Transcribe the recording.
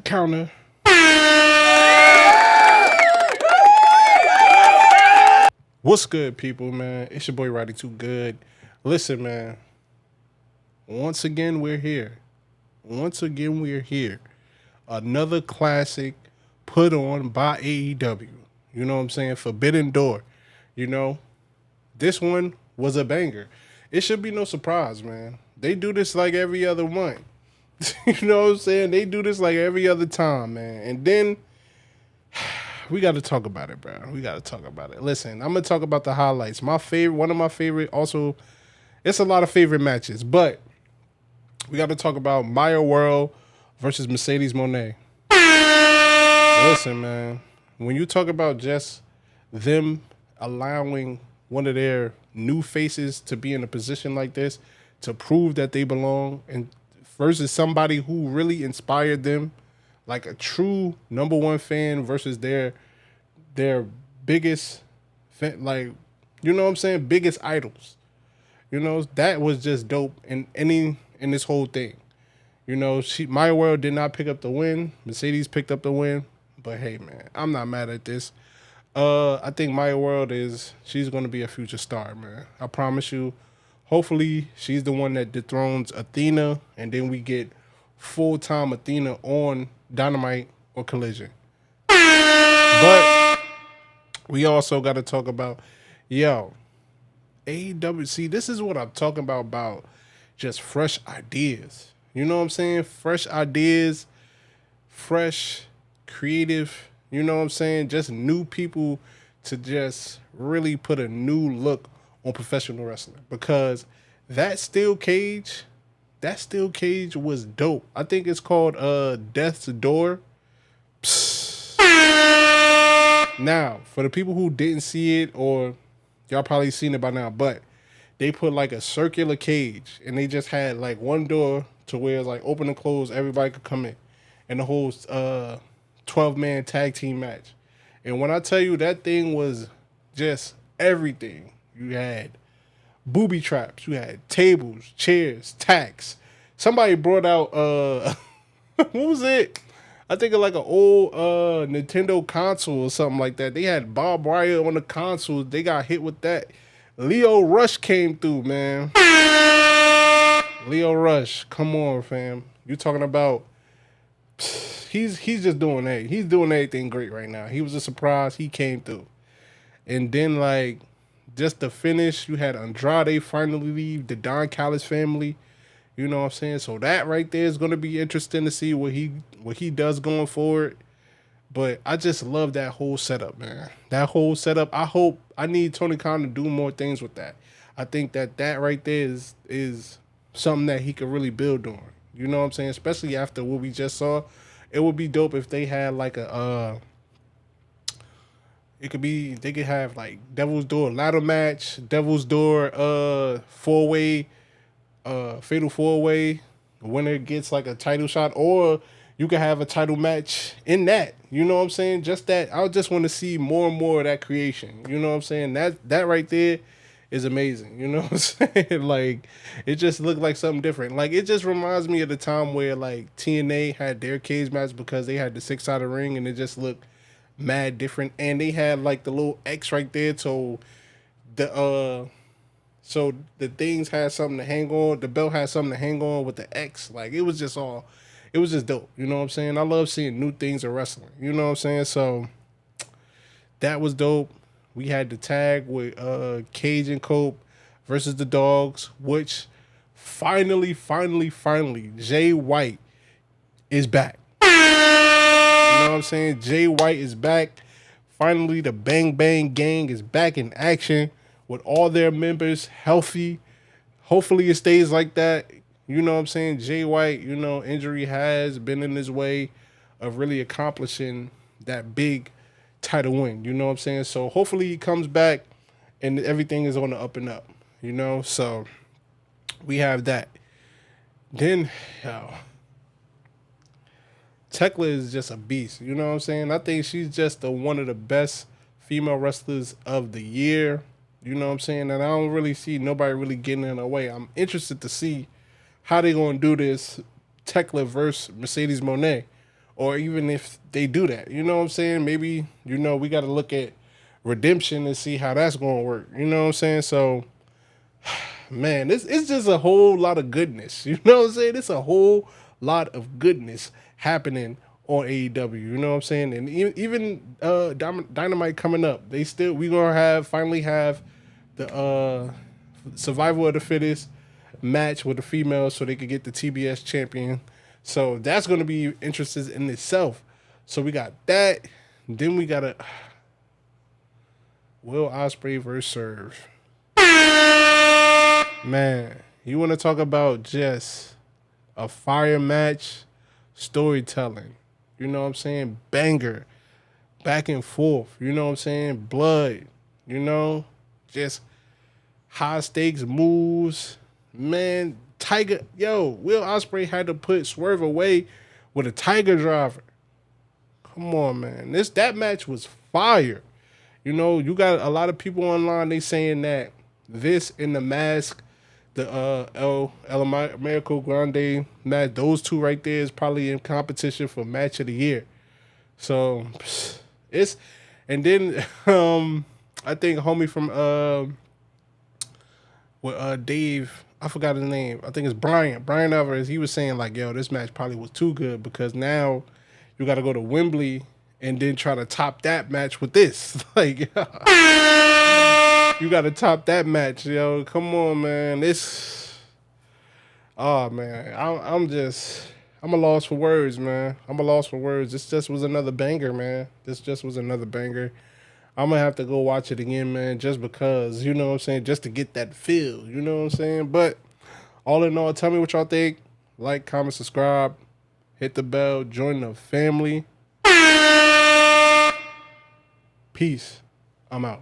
Counter. What's good, people, man? It's your boy Roddy Too Good. Listen, man. Once again, we're here. Another classic put on by AEW. You know what I'm saying? Forbidden Door. You know, this one was a banger. It should be no surprise, man. They do this like every other month. You know what I'm saying? They do this like every other time, man. And then we got to talk about it, bro. We got to talk about it. Listen, I'm gonna talk about the highlights. One of my favorite. Also, it's a lot of favorite matches, but we got to talk about Maya World versus Mercedes Moné. Listen, man. When you talk about just them allowing one of their new faces to be in a position like this to prove that they belong, and versus somebody who really inspired them, like a true number one fan versus their biggest fan, like, you know what I'm saying, biggest idols. You know, that was just dope in this whole thing. You know, Maya World did not pick up the win. Mercedes picked up the win. But hey, man, I'm not mad at this. I think Maya World she's gonna be a future star, man. I promise you. Hopefully, she's the one that dethrones Athena, and then we get full-time Athena on Dynamite or Collision. But we also got to talk about, AEW. See, this is what I'm talking about just fresh ideas. You know what I'm saying? Fresh ideas, fresh, creative, you know what I'm saying? Just new people to just really put a new look on professional wrestling. Because that steel cage was dope. I think it's called Death's Door. Psst. Now, for the people who didn't see it, or y'all probably seen it by now, but they put like a circular cage and they just had like one door to where it's like open and close, everybody could come in. And the whole 12-man tag team match. And when I tell you that thing was just everything, you had booby traps, you had tables, chairs, tacks. Somebody brought out what was it? I think of like an old Nintendo console or something like that. They had barbed wire on the console. They got hit with that. Leo Rush came through, man. Leo Rush, come on, fam. You talking about? He's just doing that. He's doing everything great right now. He was a surprise. He came through, and then like just the finish, you had Andrade finally leave the Don Callis family. You know what I'm saying? So that right there is going to be interesting to see what he does going forward. But I just love that whole setup, man. That whole setup. I need Tony Khan to do more things with that. I think that right there is something that he could really build on. You know what I'm saying? Especially after what we just saw. It would be dope if they had like they could have like Devil's Door ladder match, Devil's Door 4-way, fatal 4-way. The winner gets like a title shot, or you could have a title match in that. You know what I'm saying? Just that. I just want to see more and more of that creation. You know what I'm saying? That right there is amazing. You know what I'm saying? Like, it just looked like something different. Like, it just reminds me of the time where like TNA had their cage match because they had the 6-sided ring and it just looked mad different. And they had like the little X right there, so the things had something to hang on. The belt had something to hang on with the X. Like, it was just dope. You know what I'm saying? I love seeing new things in wrestling. You know what I'm saying? So that was dope. We had the tag with Cage and Cope versus the Dogs, which finally, Jay White is back. You know what I'm saying? Jay White is back. Finally, the Bang Bang Gang is back in action with all their members healthy. Hopefully it stays like that. You know what I'm saying? Jay White, you know, injury has been in his way of really accomplishing that big title win. You know what I'm saying? So hopefully he comes back and everything is on the up and up. You know? So we have that. Then, Tekla is just a beast. You know what I'm saying? I think she's just one of the best female wrestlers of the year. You know what I'm saying? And I don't really see nobody really getting in her way. I'm interested to see how they going to do this Tekla versus Mercedes Moné or even if they do that, you know what I'm saying? Maybe, we got to look at redemption and see how that's going to work. You know what I'm saying? So, man, this it's just a whole lot of goodness. You know what I'm saying? It's a whole lot of goodness happening on AEW. You know what I'm saying? And even Dynamite coming up, we gonna finally have the survival of the fittest match with the females, so they could get the TBS champion. So that's gonna be interesting in itself. So we got that. Then we got a Will Ospreay versus Serve. Man, you want to talk about just a fire match, storytelling. You know what I'm saying? Banger, back and forth. You know what I'm saying? Blood. You know, just high stakes moves. Man, Will Ospreay had to put Swerve away with a Tiger driver. Come on, man. That match was fire. You got a lot of people online. They saying that this in the mask, the El Americo Grande match, those two right there is probably in competition for match of the year. So it's, and then I think homie from with Dave, I forgot his name. I think it's Brian Alvarez. He was saying like, yo, this match probably was too good because now you got to go to Wembley and then try to top that match with this. Like, you got to top that match, yo. Come on, man. Oh man, I'm a loss for words, man. I'm a loss for words. This just was another banger, man. This just was another banger. I'm gonna have to go watch it again, man, just because, you know what I'm saying, just to get that feel, you know what I'm saying? But all in all, tell me what y'all think. Like, comment, subscribe, hit the bell, join the family. Peace. I'm out.